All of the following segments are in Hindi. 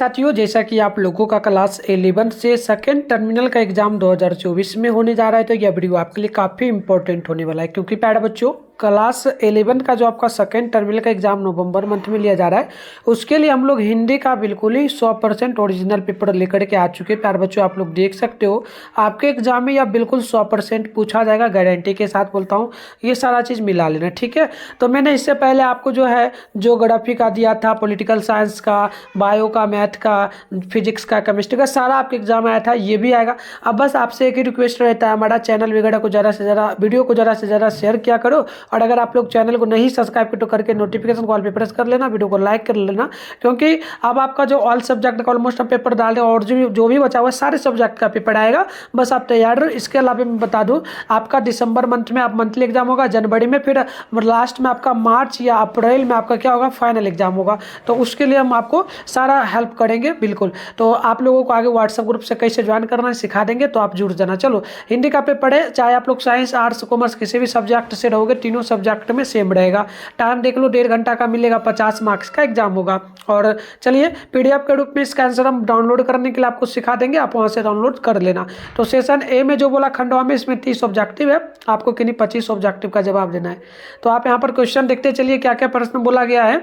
साथियों, जैसा कि आप लोगों का क्लास 11 से सेकेंड टर्मिनल का एग्जाम 2024 में होने जा रहा है, तो यह वीडियो आपके लिए काफ़ी इंपॉर्टेंट होने वाला है। क्योंकि प्यारे बच्चों, क्लास 11 का जो आपका सेकेंड टर्मिनल का एग्जाम नवंबर मंथ में लिया जा रहा है, उसके लिए हम लोग हिंदी का बिल्कुल ही 100% ओरिजिनल पेपर लेकर के आ चुके हैं। प्यारे बच्चों, आप लोग देख सकते हो आपके एग्जाम में यह बिल्कुल 100% पूछा जाएगा, गारंटी के साथ बोलता हूँ। ये सारा चीज़ मिला लेना, ठीक है। तो मैंने इससे पहले आपको जो है ज्योग्राफी का दिया था, पॉलिटिकल साइंस का, बायो का, मैथ का, फिजिक्स का, केमिस्ट्री का, सारा आपके एग्जाम आया था, ये भी आएगा। अब बस आपसे एक ही रिक्वेस्ट रहता है, हमारा चैनल वगैरह को ज़्यादा से ज़्यादा, वीडियो को ज़्यादा से ज़्यादा शेयर किया करो। और अगर आप लोग चैनल को नहीं सब्सक्राइब कर तो करके नोटिफिकेशन कॉल पे प्रेस कर लेना, वीडियो को लाइक कर लेना। क्योंकि अब आपका जो ऑल सब्जेक्ट का ऑलमोस्ट हम पेपर डाल रहे हैं, और जो भी बचा हुआ है सारे सब्जेक्ट का पेपर आएगा, बस आप तैयार रहो। इसके अलावा मैं बता दूं, आपका दिसंबर मंथ में आप मंथली एग्जाम होगा, जनवरी में, फिर लास्ट में आपका मार्च या अप्रैल में आपका क्या होगा, फाइनल एग्जाम होगा। तो उसके लिए हम आपको सारा हेल्प करेंगे बिल्कुल। तो आप लोगों को आगे व्हाट्सएप ग्रुप से कैसे ज्वाइन करना है सिखा देंगे, तो आप जुड़ जाना। चलो, हिंदी का पेपर है, चाहे आप लोग साइंस, आर्ट्स, कॉमर्स किसी भी सब्जेक्ट से रहोगे, तीनों सब्जेक्ट में सेम रहेगा। टाइम देख लो, 1.5 घंटा का मिलेगा, 50 मार्क्स का एग्जाम होगा। और चलिए, पीडीएफ के रूप में इसका आंसर हम डाउनलोड करने के लिए आपको सिखा देंगे, आप वहां से डाउनलोड कर लेना। तो सेशन ए में जो बोला खंडवा में, इसमें 30 ऑब्जेक्टिव है, आपको किन्हीं 25 ऑब्जेक्टिव का जवाब देना है। तो आप यहाँ पर क्वेश्चन देखते चलिए क्या क्या प्रश्न बोला गया है।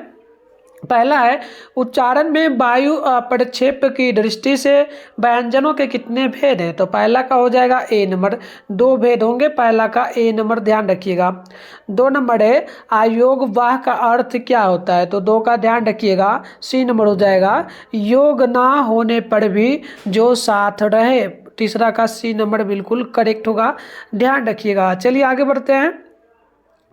पहला है, उच्चारण में वायु प्रक्षेप की दृष्टि से व्यंजनों के कितने भेद हैं। तो पहला का हो जाएगा ए नंबर, 2 भेद होंगे, पहला का ए नंबर ध्यान रखिएगा। 2 नंबर है, आयोग वाह का अर्थ क्या होता है। तो 2 का ध्यान रखिएगा। सी नंबर हो जाएगा, योग ना होने पर भी जो साथ रहे। तीसरा का सी नंबर बिल्कुल करेक्ट होगा, ध्यान रखिएगा। चलिए आगे बढ़ते हैं।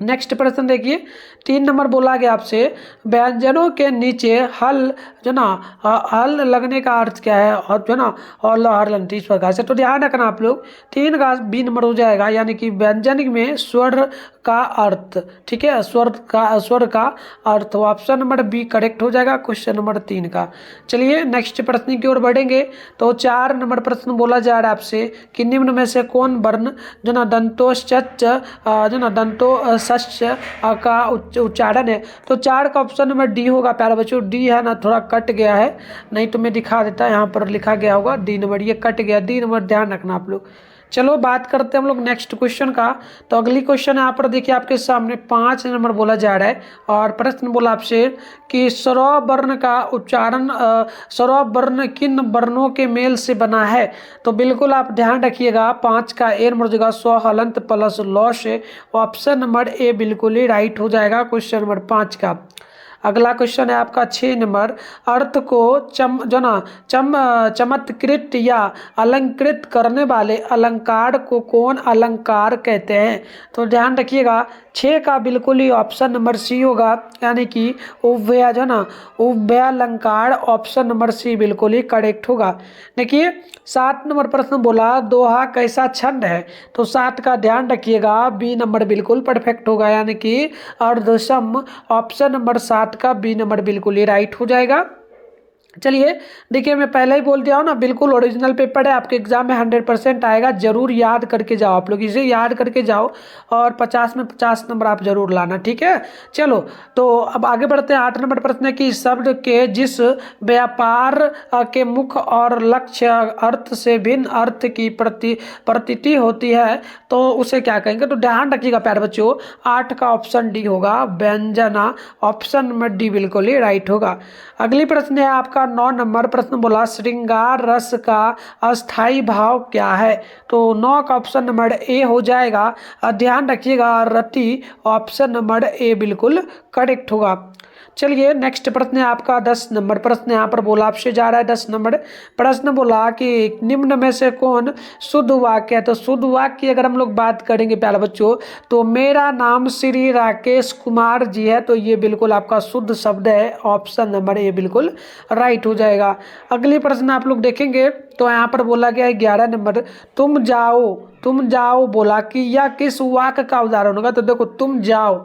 नेक्स्ट प्रश्न देखिए, 3 नंबर बोला गया आपसे, व्यंजनों के नीचे हल जो ना, हल लगने का अर्थ क्या है, और जो ना हल हरलन, इस प्रकार से। तो ध्यान रखना आप लोग, 3 का बी नंबर हो जाएगा, यानी कि व्यंजन में स्वर का अर्थ, ठीक है, स्वर का अर्थ। ऑप्शन नंबर बी करेक्ट हो जाएगा क्वेश्चन नंबर 3 का। चलिए नेक्स्ट प्रश्न की ओर बढ़ेंगे। तो 4 नंबर प्रश्न बोला जा रहा है आपसे कि निम्न में से कौन वर्ण जो ना दंतोश्च जो ना दंतो सस्य का उच्चारण है। तो 4 का ऑप्शन नंबर डी होगा। प्यारे बच्चों, डी है ना, थोड़ा कट गया है, नहीं तो मैं दिखा देता, यहाँ पर लिखा गया होगा डी नंबर, ये कट गया, डी नंबर ध्यान रखना आप लोग। चलो बात करते हैं हम लोग नेक्स्ट क्वेश्चन का। तो अगली क्वेश्चन यहाँ पर देखिए आपके सामने 5 नंबर बोला जा रहा है, और प्रश्न बोला आपसे कि स्वरव वर्ण का उच्चारण, स्वरव वर्ण किन वर्णों के मेल से बना है। तो बिल्कुल आप ध्यान रखिएगा, 5 का ए नंबर जगह स्व हलंत प्लस लॉ से। ऑप्शन नंबर ए बिल्कुल ही राइट हो जाएगा क्वेश्चन नंबर 5 का। अगला क्वेश्चन है आपका 6 नंबर, अर्थ को चमत्कृत या अलंकृत करने वाले अलंकार को कौन अलंकार कहते हैं। तो ध्यान रखिएगा, 6 का बिल्कुल ही ऑप्शन नंबर सी होगा, यानी कि उभय जो ना, उभयालंकार। ऑप्शन नंबर सी बिल्कुल ही करेक्ट होगा। देखिए 7 नंबर प्रश्न बोला, दोहा कैसा छंद है। तो 7 का ध्यान रखिएगा, बी नंबर बिल्कुल परफेक्ट होगा, यानी कि अर्धसम। ऑप्शन नंबर 7 का बी नंबर बिल्कुल ही राइट हो जाएगा। चलिए देखिए, मैं पहले ही बोल दिया हूँ ना, बिल्कुल ओरिजिनल पेपर है, आपके एग्जाम में 100% आएगा। जरूर याद करके जाओ, आप लोग इसे याद करके जाओ, और 50 में 50 नंबर आप जरूर लाना, ठीक है। चलो तो अब आगे बढ़ते हैं। 8 नंबर प्रश्न है कि शब्द के जिस व्यापार के मुख्य और लक्ष्य अर्थ से भिन्न अर्थ की प्रतीति होती है, तो उसे क्या कहेंगे। तो ध्यान रखिएगा प्यारे बच्चों, 8 का ऑप्शन डी होगा, व्यंजना। ऑप्शन नंबर डी बिल्कुल ही राइट होगा। अगली प्रश्न है आपका 9 नंबर प्रश्न बोला, श्रृंगार रस का अस्थाई भाव क्या है। तो 9 का ऑप्शन नंबर ए हो जाएगा, ध्यान रखिएगा, रति। ऑप्शन नंबर ए बिल्कुल करेक्ट होगा। चलिए नेक्स्ट प्रश्न है आपका 10 नंबर प्रश्न, यहाँ पर बोला आपसे जा रहा है 10 नंबर प्रश्न बोला कि निम्न में से कौन शुद्ध वाक्य है। तो शुद्ध वाक्य की अगर हम लोग बात करेंगे प्यारे बच्चों, तो मेरा नाम श्री राकेश कुमार जी है। तो ये बिल्कुल आपका शुद्ध शब्द है, ऑप्शन नंबर ए बिल्कुल राइट हो जाएगा। अगली प्रश्न आप लोग देखेंगे, तो यहाँ पर बोला गया है 11 नंबर, तुम जाओ बोला कि यह किस वाक्य का उदाहरण होगा। तो देखो, तुम जाओ,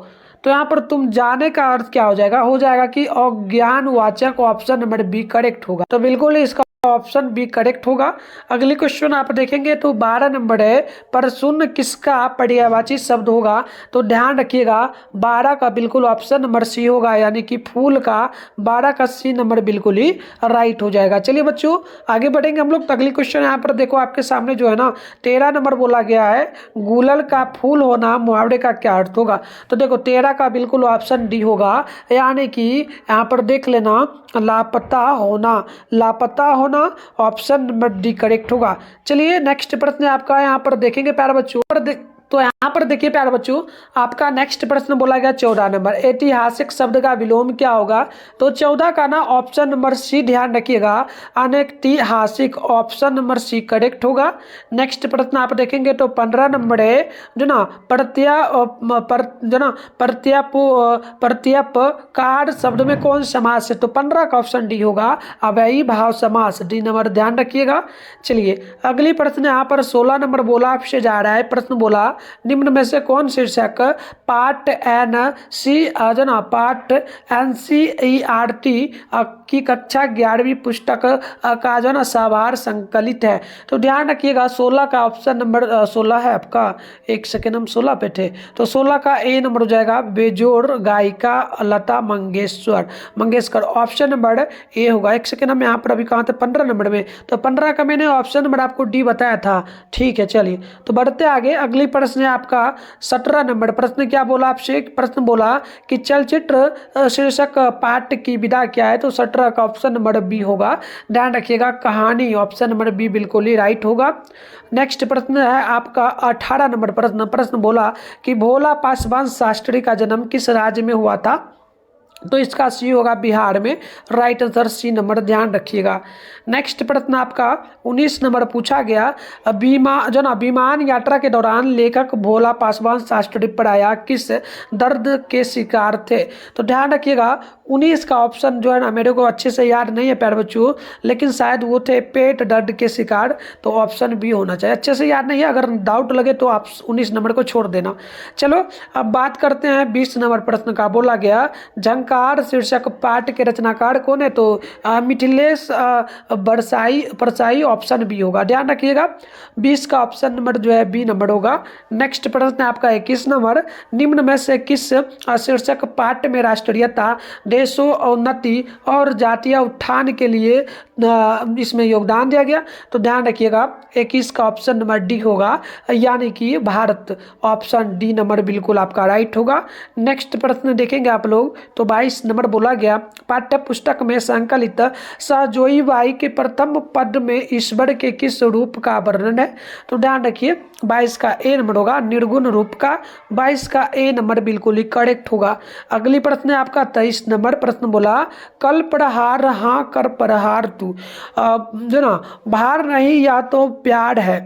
तो यहाँ पर तुम जाने का अर्थ क्या हो जाएगा कि अज्ञान वाचक। ऑप्शन नंबर बी करेक्ट होगा। तो बिल्कुल इसका ऑप्शन बी करेक्ट होगा। अगली क्वेश्चन आप देखेंगे तो 12 नंबर है, परशुन किसका पर्यायवाची शब्द होगा? तो ध्यान रखिएगा 12 का बिल्कुल ऑप्शन नंबर सी होगा, यानी कि फूल का 12 का सी नंबर बिल्कुल ही राइट हो जाएगा। चलिए बच्चों आगे बढ़ेंगे हम लोग। तो अगली क्वेश्चन यहाँ पर देखो आपके सामने जो है ना 13 नंबर बोला गया है, गुलल का फूल होना मुहावरे का क्या अर्थ होगा? तो देखो 13 का बिल्कुल ऑप्शन डी होगा, यानी कि यहाँ पर देख लेना लापता होना, लापता होना ऑप्शन नंबर डी करेक्ट होगा। चलिए नेक्स्ट प्रश्न आपका यहाँ पर देखेंगे प्यारे बच्चों। तो यहाँ पर देखिए प्यारे बच्चों आपका नेक्स्ट प्रश्न बोला गया 14 नंबर, ऐतिहासिक शब्द का विलोम क्या होगा? तो 14 का ना ऑप्शन नंबर सी ध्यान रखिएगा, अनैतिहासिक ऑप्शन नंबर सी करेक्ट होगा। नेक्स्ट प्रश्न आप देखेंगे तो 15 नंबर है जो ना प्रत्यपकार शब्द में कौन समास है? तो 15 का ऑप्शन डी होगा, अव्ययी भाव समास, डी नंबर ध्यान रखिएगा। चलिए अगली प्रश्न यहाँ पर 16 नंबर बोला आपसे जा रहा है, प्रश्न बोला निम्न में से कौन शीर्षक part N C part NCERT की कक्षा 11वीं पुस्तक का जो ना साभार संकलित है? तो ध्यान रखिएगा 16 का ऑप्शन नंबर 16 है आपका, एक सेकेंड हम 16 पे थे, तो 16 का ए नंबर हो जाएगा, बेजोड़ गायिका Lata Mangeshkar option number A होगा। एक सेकेंड हम यहाँ पर अभी कहाँ थे 15 नंबर में, तो 15 का मैंने ऑप्शन नंबर आपको डी बताया था। ठीक है चलिए तो बढ़ते आगे। अगली प्रश्न है आपका 17 नंबर, प्रश्न क्या बोला आपसे? प्रश्न बोला कि चलचित्र शीर्षक पाठ की विधा क्या है? तो 17 का ऑप्शन नंबर बी होगा, ध्यान रखिएगा कहानी, ऑप्शन नंबर बी बिल्कुल ही राइट होगा। नेक्स्ट प्रश्न है आपका 18 नंबर प्रश्न बोला कि भोला पासवान शास्त्री का जन्म किस राज्य में हुआ था? तो इसका सी होगा बिहार में, राइट आंसर सी नंबर ध्यान रखिएगा। नेक्स्ट प्रश्न आपका 19 नंबर पूछा गया, विमान यात्रा के दौरान लेखक भोला पासवान शास्त्री पराया किस दर्द के शिकार थे? तो ध्यान रखिएगा 19 का ऑप्शन जो है ना मेरे को अच्छे से याद नहीं है प्यारे बच्चों, लेकिन शायद वो थे पेट दर्द के शिकार, तो ऑप्शन बी होना चाहिए। अच्छे से याद नहीं है, अगर डाउट लगे तो आप 19 नंबर को छोड़ देना। चलो अब बात करते हैं 20 नंबर प्रश्न का। बोला गया झंकार शीर्षक पाठ के रचनाकार कौन है? तो मिथिलेश परसाई ऑप्शन बी होगा, ध्यान रखिएगा 20 का ऑप्शन नंबर जो है बी नंबर होगा। नेक्स्ट प्रश्न आपका 21 नंबर, निम्न में से किस शीर्षक पाठ में राष्ट्रीयता, देशोन्नति और जातीय उत्थान के लिए इसमें योगदान दिया गया? तो ध्यान रखिएगा 21 का ऑप्शन नंबर डी होगा, यानी कि भारत, ऑप्शन डी नंबर बिल्कुल आपका राइट होगा। नेक्स्ट प्रश्न देखेंगे आप लोग तो 22 नंबर बोला गया पाठ्य पुस्तक में संकलित सहजोई बाई के प्रथम पद में ईश्वर के किस रूप का वर्णन है? तो ध्यान रखिए 22 का ए नंबर होगा, निर्गुण रूप का, 22 का ए नंबर बिल्कुल ही करेक्ट होगा। अगली प्रश्न है आपका 23 नंबर, प्रश्न बोला कल प्रहार हाँ कर प्रहार तू, जो ना भार नहीं या तो प्यार है,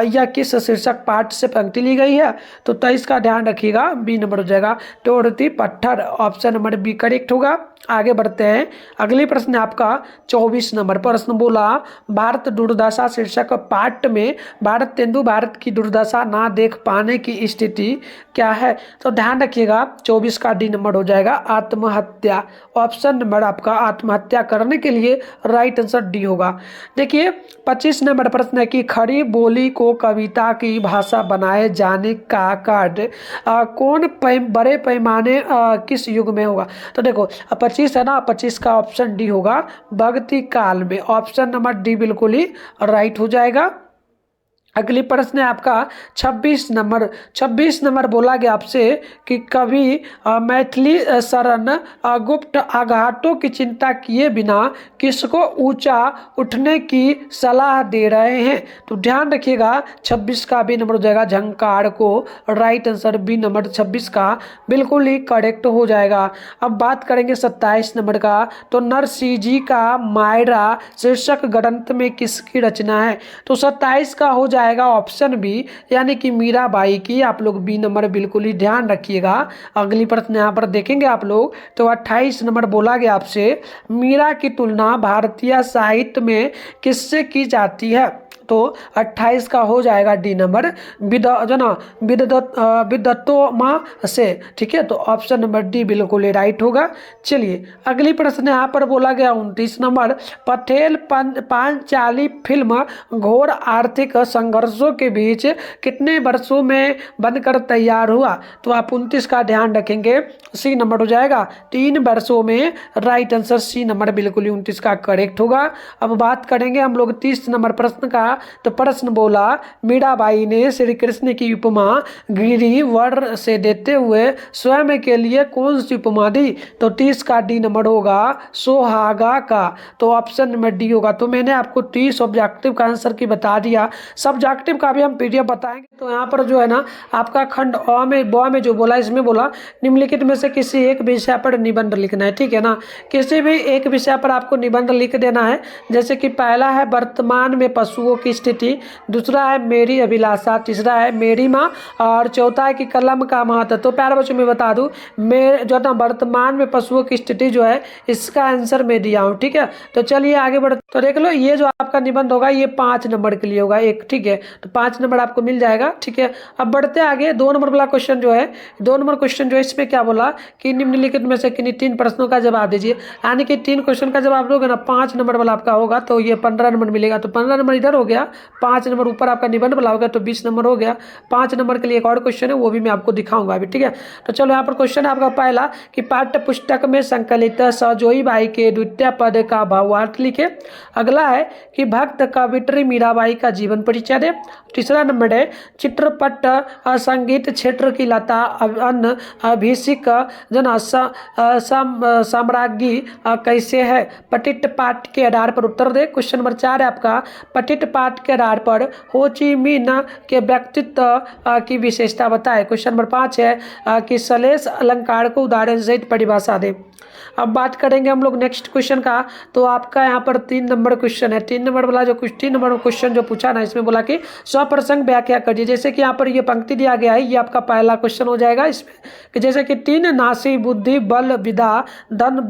या किस शीर्षक पाठ से पंक्ति ली गई है? तो 23 का ध्यान रखिएगा बी नंबर हो जाएगा, तोड़ती पत्थर, ऑप्शन नंबर बी करेक्ट होगा। आगे बढ़ते हैं। अगली प्रश्न आपका 24 नंबर, प्रश्न बोला भारत दुर्दशा शीर्षक पाठ में भारतेंदु भारत की दुर्दशा ना देख पाने की स्थिति क्या है? तो ध्यान रखिएगा 24 का डी नंबर हो जाएगा, आत्महत्या, ऑप्शन नंबर आपका आत्महत्या करने के लिए राइट आंसर डी होगा। देखिए 25 नंबर प्रश्न है कि खड़ी बोली को कविता की भाषा बनाए जाने का कार्य कौन बड़े पैमाने किस युग में होगा? तो देखो 25 है ना, 25 का ऑप्शन डी होगा, भक्ति काल में, ऑप्शन नंबर डी बिल्कुल ही राइट हो जाएगा। अगली प्रश्न है आपका 26 नंबर बोला गया आपसे कि कवि मैथिली शरण गुप्त आघातों की चिंता किए बिना किसको ऊंचा उठने की सलाह दे रहे हैं? तो ध्यान रखिएगा 26 का बी नंबर हो जाएगा, झंकार को, राइट आंसर बी नंबर 26 का बिल्कुल ही करेक्ट हो जाएगा। अब बात करेंगे 27 नंबर का, तो नरसिंह जी का मायरा शीर्षक ग्रंथ में किसकी रचना है? तो 27 का हो जाएगा ऑप्शन बी, यानी कि मीराबाई की, आप लोग बी नंबर बिल्कुल ही ध्यान रखिएगा। अगली प्रश्न यहाँ पर देखेंगे आप लोग तो 28 नंबर बोला गया आपसे मीरा की तुलना भारतीय साहित्य में किससे की जाती है? तो 28 का हो जाएगा डी नंबर विदतोमा से। ठीक है, तो ऑप्शन नंबर डी बिल्कुल राइट होगा। चलिए अगली प्रश्न यहाँ पर बोला गया 29 नंबर, पटेल पांचाली फिल्म घोर आर्थिक संघर्षों के बीच कितने वर्षों में बनकर तैयार हुआ? तो आप 29 का ध्यान रखेंगे, सी नंबर हो जाएगा 3 वर्षों में। राइट आंसर सी नंबर बिल्कुल 29 का करेक्ट होगा। अब बात करेंगे हम लोग 30 नंबर प्रश्न का। तो प्रश्न बोला, मीराबाई ने श्री कृष्ण की उपमा गिरिवर से देते हुए स्वयं के लिए कौन सी उपमा दी? तो 30 का डी नंबर होगा सोहागा का। तो ऑप्शन नंबर डी होगा। तो मैंने आपको 30 ऑब्जेक्टिव का आंसर की बता दिया, सब्जेक्टिव का भी हम पीडीएफ बताएंगे। तो यहाँ पर जो है ना आपका खंड अ में ब में जो बोला, इसमें बोला निम्नलिखित में से किसी एक विषय पर निबंध लिखना है। ठीक है ना, किसी भी एक विषय पर आपको निबंध लिख देना है। जैसे कि पहला है वर्तमान में पशुओं की स्थिति, दूसरा है मेरी अभिलाषा, तीसरा है मेरी माँ, और चौथा है कि कलम का महत्व। तो प्यारे बच्चों में बता दूं, मैं जो ना वर्तमान में पशुओं की स्थिति जो है इसका आंसर मैं दिया हूँ। ठीक है, तो चलिए आगे बढ़। तो देख लो, ये जो आपका निबंध होगा ये 5 नंबर के लिए होगा एक। ठीक है, तो 5 नंबर आपको मिल जाएगा। ठीक है, अब बढ़ते आगे। 2 नंबर वाला क्वेश्चन जो है, 2 नंबर क्वेश्चन जो है इसमें क्या बोला कि निम्नलिखित में से किन्हीं 3 प्रश्नों का जवाब दीजिए। यानी कि 3 क्वेश्चन का जवाब दोगे ना, 5 नंबर वाला आपका होगा तो ये 15 नंबर मिलेगा। तो 15 नंबर इधर हो गया, 5 नंबर ऊपर आपका निबंध वाला होगा तो 20 नंबर हो गया। 5 नंबर के लिए एक और क्वेश्चन है, वो भी मैं आपको दिखाऊंगा अभी। ठीक है, तो चलो यहाँ पर क्वेश्चन है आपका पहला कि पाठ्य पुस्तक में संकलित सजोई बाई के द्वितीय पद का भावार्थ लिखे। अगला है कि भक्त कवियत्री मीराबाई का जीवन परिचय दे। तीसरा नंबर है चित्रपट संगीत क्षेत्र की लता अन्न अभिषेक जन साम्राज्ञी कैसे है? पठित पाठ के आधार पर उत्तर दे। क्वेश्चन नंबर 4 है आपका, पठित पाठ के आधार पर हो ची मिन्ह के व्यक्तित्व की विशेषता बताए। क्वेश्चन नंबर 5 है कि सलेश अलंकार को उदाहरण सहित परिभाषा दे। अब बात करेंगे हम लोग नेक्स्ट क्वेश्चन का। तो आपका यहाँ पर 3 नंबर क्वेश्चन है। 3 नंबर वाला जो 3 नंबर क्वेश्चन जो पूछा ना, इसमें बोला कि स्वप्रसंग व्याख्या करिए। जैसे कि यहाँ पर ये पंक्ति दिया गया है, ये आपका पहला क्वेश्चन हो जाएगा इसमें कि जैसे कि 3 नासी बुद्धि बल विदा धन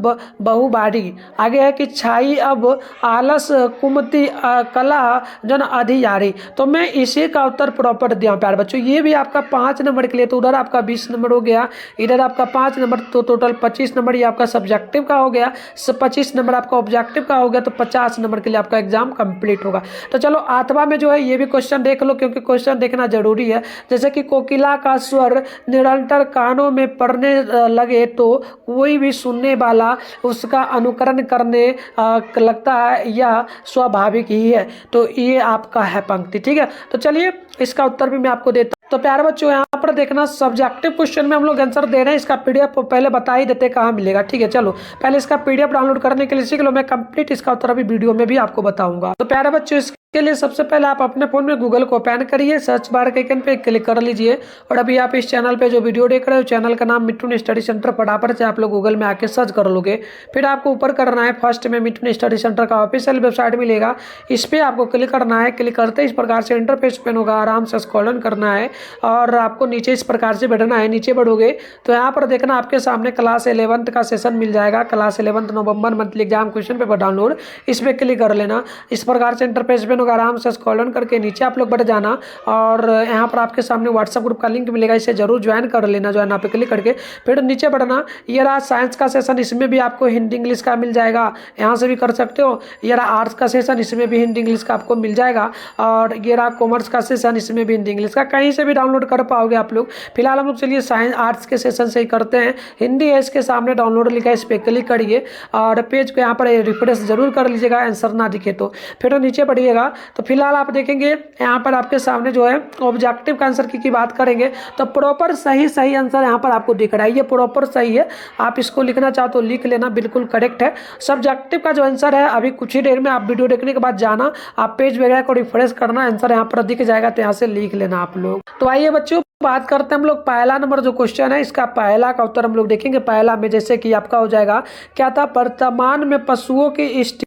बहुबारी। आगे है कि छाई अब आलस कुमति कला जन अधियारी। तो मैं इसी का उत्तर प्रॉपर दिया प्यारे बच्चों। ये भी आपका 5 नंबर के लिए, तो उधर आपका 20 नंबर हो गया, इधर आपका 5 नंबर, तो टोटल 25 नंबर। ये आपका सब्जेक्टिव का हो गया, 25 नंबर आपका ऑब्जेक्टिव का हो गया, तो 50 नंबर के लिए आपका एग्जाम कंप्लीट होगा। तो चलो 8वां में जो है ये भी क्वेश्चन देख लो, क्योंकि क्वेश्चन देखना जरूरी है। जैसे कि कोकिला का स्वर निरंतर कानों में पड़ने लगे तो कोई भी सुनने वाला उसका अनुकरण करने लगता है, यह स्वाभाविक ही है। तो ये आपका है पंक्ति। ठीक है, तो चलिए इसका उत्तर भी मैं आपको देता हूं। तो प्यारे बच्चों यहाँ पर देखना, सब्जेक्टिव क्वेश्चन में हम लोग आंसर दे रहे हैं। इसका पीडीएफ पहले बता ही देते कहाँ मिलेगा। ठीक है, चलो पहले इसका पीडीएफ डाउनलोड करने के लिए सीख लो। मैं कंप्लीट इसका उत्तर अभी वीडियो में भी आपको बताऊंगा। तो प्यारे बच्चों, के लिए सबसे पहले आप अपने फोन में गूगल को ओपन करिए, सर्च बार के आइकन पे क्लिक कर लीजिए, और अभी आप इस चैनल पे जो वीडियो देख रहे हो, चैनल का नाम मिठुन स्टडी सेंटर फटाफट से आप लोग गूगल में आके सर्च कर लोगे। फिर आपको ऊपर करना है, फर्स्ट में मिठुन स्टडी सेंटर का ऑफिशियल वेबसाइट मिलेगा, इस पर आपको क्लिक करना है। क्लिक करते इस प्रकार से इंटरफेस पेन होगा, आराम से स्क्रॉल करना है और आपको नीचे इस प्रकार से बढ़ना है। नीचे बढ़ोगे तो यहाँ पर देखना आपके सामने क्लास 11th का सेशन मिल जाएगा, class 11th November monthly exam question paper download, इस पर क्लिक कर लेना। इस प्रकार से इंटरफेस पेन होगा, आराम से स्क्रॉल करके नीचे आप लोग बढ़ जाना और यहाँ पर आपके सामने व्हाट्सएप ग्रुप का लिंक मिलेगा, इसे जरूर ज्वाइन कर लेना। ज्वाइन आप पे क्लिक करके फिर नीचे बढ़ना। ये रहा साइंस का सेशन, इसमें भी आपको हिंदी इंग्लिश का मिल जाएगा, यहाँ से भी कर सकते हो। ये रहा आर्ट्स का सेशन, इसमें भी हिंदी इंग्लिश का आपको मिल जाएगा। और ये रहा कॉमर्स का सेशन, इसमें भी हिंदी इंग्लिश का, कहीं से भी डाउनलोड कर पाओगे आप लोग। फिलहाल हम लोग चलिए साइंस आर्ट्स के सेशन से ही करते हैं। हिंदी है इसके सामने डाउनलोड लिखा है, इस पर क्लिक करिए और पेज को यहाँ पर रिफ्रेश जरूर कर लीजिएगा, आंसर ना दिखे तो। फिर नीचे बढ़िएगा तो फिलहाल आप देखेंगे यहाँ पर आपके सामने जो है ऑब्जेक्टिव का आंसर की बात करेंगे तो प्रॉपर सही आंसर यहाँ पर आपको दिख रहा है, ये प्रॉपर सही है। आप इसको लिखना चाहो तो लिख लेना, बिल्कुल करेक्ट है। सब्जेक्टिव का जो आंसर है अभी कुछ ही देर में आप वीडियो देखने के बाद जाना, आप पेज वगैरह को रिफ्रेश करना, आंसर यहाँ पर दिख जाएगा, तो यहाँ से लिख लेना आप लोग। तो आइए बच्चों बात करते हैं हम लोग पहला नंबर जो क्वेश्चन है, इसका पहला का उत्तर हम लोग देखेंगे। पहला में जैसे कि आपका हो जाएगा क्या था, वर्तमान में पशुओं की स्थिति।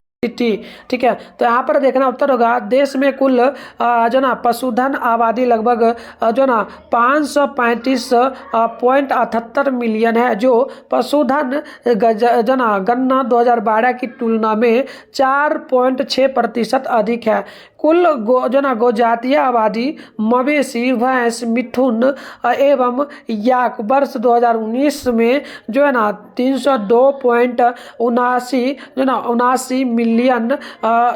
ठीक है, तो यहाँ पर देखना उत्तर होगा देश में कुल जो ना पशुधन आबादी लगभग जो ना 535.78 मिलियन है, जो पशुधन जो ना गणना 2012 की तुलना में 4.6% अधिक है। कुल जो ना गोजातीय आबादी मवेशी, भैंस, मिथुन एवं याक वर्ष 2019 में जो है ना 302.79 जो ना 79 मिलियन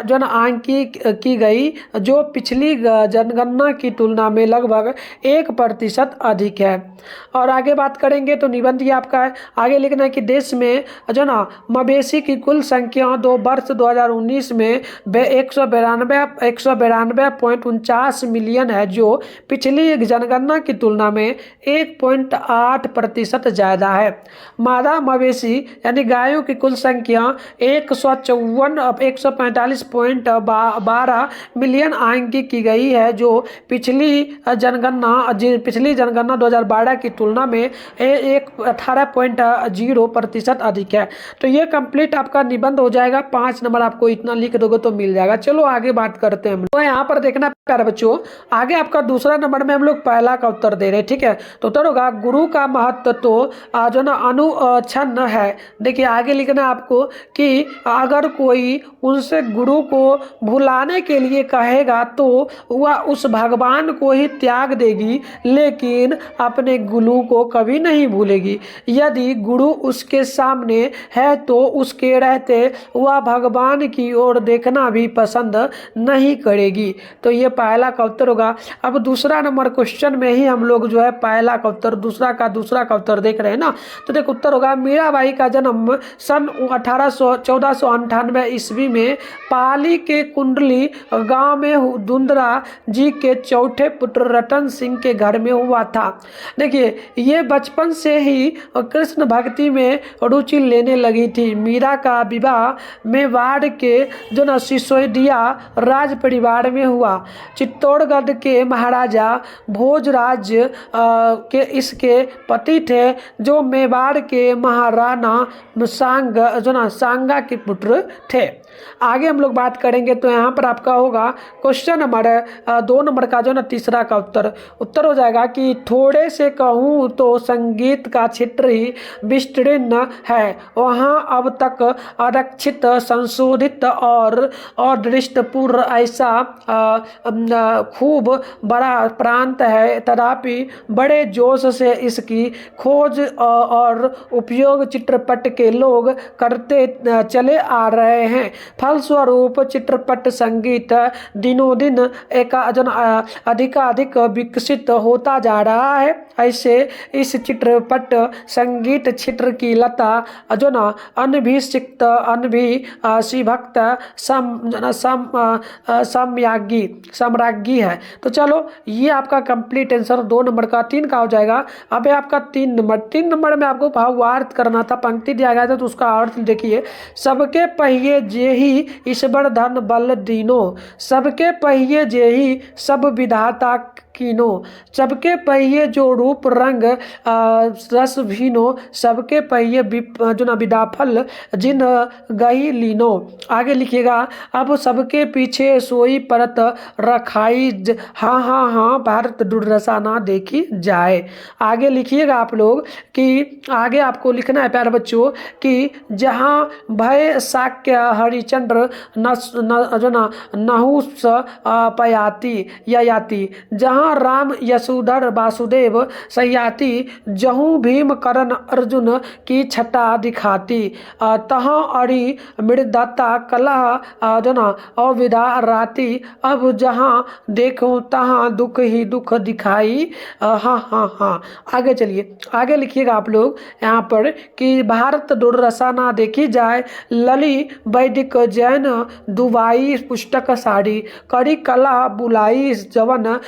जो ना आंकी की गई, जो पिछली जनगणना की तुलना में लगभग 1% अधिक है। और आगे बात करेंगे तो निबंध ये आपका है, आगे लिखना है कि देश में जो ना मवेशी की कुल संख्या वर्ष 2019 में 192.49 मिलियन है, जो पिछली जनगणना की तुलना में 1.8% ज़्यादा है। मादा मवेशी यानी गायों की कुल संख्या 145.12 मिलियन आंकी की गई है, जो पिछली जनगणना 2012 की तुलना में 18.0% अधिक है। तो ये कंप्लीट आपका निबंध हो जाएगा। 5 नंबर आपको इतना लिख दोगे तो मिल जाएगा। चलो आगे बात करते हैं हम। तो यहाँ पर देखना प्यारे बच्चों, आगे आपका दूसरा नंबर में हम लोग पहला का उत्तर दे रहे हैं, ठीक है। तो उत्तर होगा गुरु का महत्व तो जो ना अनुच्छन्न है। देखिए आगे लिखना आपको कि अगर कोई उनसे गुरु को भुलाने के लिए कहेगा तो वह उस भगवान को ही त्याग देगी, लेकिन अपने गुरु को कभी नहीं भूलेगी। यदि गुरु उसके सामने है तो उसके रहते वह भगवान की ओर देखना भी पसंद नहीं करेगी। तो ये पहला का उत्तर होगा। अब दूसरा नंबर क्वेश्चन में ही हम लोग जो है पहला का उत्तर दूसरा का उत्तर देख रहे हैं ना। तो देखो उत्तर होगा मीराबाई का जन्म सन 1498 ईस्वी में पाली के कुंडली गांव में धुंधरा जी के चौथे पुत्र रतन सिंह के घर में हुआ था। देखिए ये बचपन से ही कृष्ण भक्ति में रुचि लेने लगी थी। मीरा का विवाह मेवाड़ के जो ना सिसोदिया राज परिवार में हुआ। चित्तौड़गढ़ के महाराजा भोजराज के इसके पति थे, जो मेवाड़ के महाराणा सांगा के पुत्र थे। आगे हम लोग बात करेंगे तो यहाँ पर आपका होगा क्वेश्चन नंबर 2 नंबर का जो ना तीसरा का उत्तर हो जाएगा कि थोड़े से कहूँ तो संगीत का क्षेत्र ही विस्तीर्ण है। वहाँ अब तक आरक्षित, संशोधित और दृष्टिपूर्ण ऐसा खूब बड़ा प्रांत है, तथापि बड़े जोश से इसकी खोज और उपयोग चित्रपट के लोग करते चले आ रहे हैं। फलस्वरूप चित्रपट संगीत दिनों दिन अधिकाधिक विकसित होता जा रहा है। ऐसे इस चित्रपट संगीत क्षेत्र की लता जो ना अनभिषिक्त शिभक्त सम्राज्ञी है। तो चलो ये आपका कंप्लीट आंसर 2 नंबर का 3 का हो जाएगा। अब है आपका 3 नंबर में आपको भावार्थ करना था, पंक्ति दिया गया था तो उसका अर्थ देखिए। सबके पहिए जेही ईश्वर धन बल दीनो, सबके पहिए जेही सब विधाता कीनो, सबके पहिए जो रूप रंग रस भीनो, सबके पहिए जो ना विदाफल जिन गई लीनो। आगे लिखिएगा अब सबके पीछे सोई परत रखाई हाँ भारत दुर्दशा ना देखी जाए। आगे लिखिएगा आप लोग कि आगे आपको लिखना है प्यारे बच्चों कि जहाँ भय शाक्य हरिचंद्र जो ना नहुस पयाती याती, जहाँ राम यशोधर वासुदेव सयाती, जहूँ भीम करण अर्जुन की छटा दिखाती, तहाँ अरि मृदत्ता कलह जना अविदा राती, अब जहाँ देखूँ तहाँ दुख ही दुख दिखाई हाँ। आगे चलिए, आगे लिखिएगा आप लोग यहाँ पर कि भारत दुर्दशा ना देखी जाए, लली वैदिक जैन दुबाई पुस्तक साड़ी, करी कला बुलाई जवन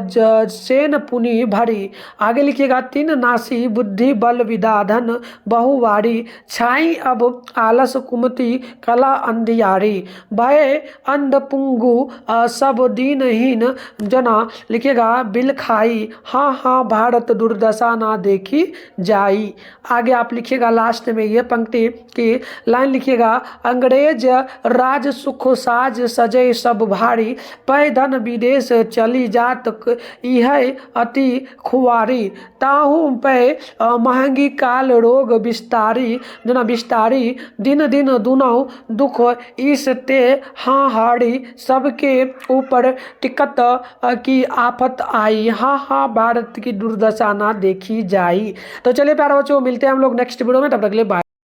सेन पुनि भरी। आगे लिखिएगा 3 नासी बुद्धि बल विदा धन बहुवारी, छाई अब आलस कुमति कला अंधियारी, भय अंध पुंगु सब दीनहीन जना लिखिएगा बिल खाई, हाँ भारत दुर्दशा ना देखी जाई। आगे आप लिखिएगा लास्ट में ये पंक्ति की लाइन लिखिएगा, अंग्रेज राज सुख साज सजे सब भारी, पै धन विदेश चली जात यह अति खुआरी, ताहू पे महंगी काल रोग विस्तारी, जना विस्तारी, दिन दिन दुनाऊ दुख इस ते हाँ हाड़ी, सबके ऊपर टिकट की आफत आई, हाँ हाँ भारत की दुर्दशा ना देखी जाई। तो चलिए प्यारे बच्चों, मिलते हैं हम लोग नेक्स्ट वीडियो में, तब तक के लिए बाय।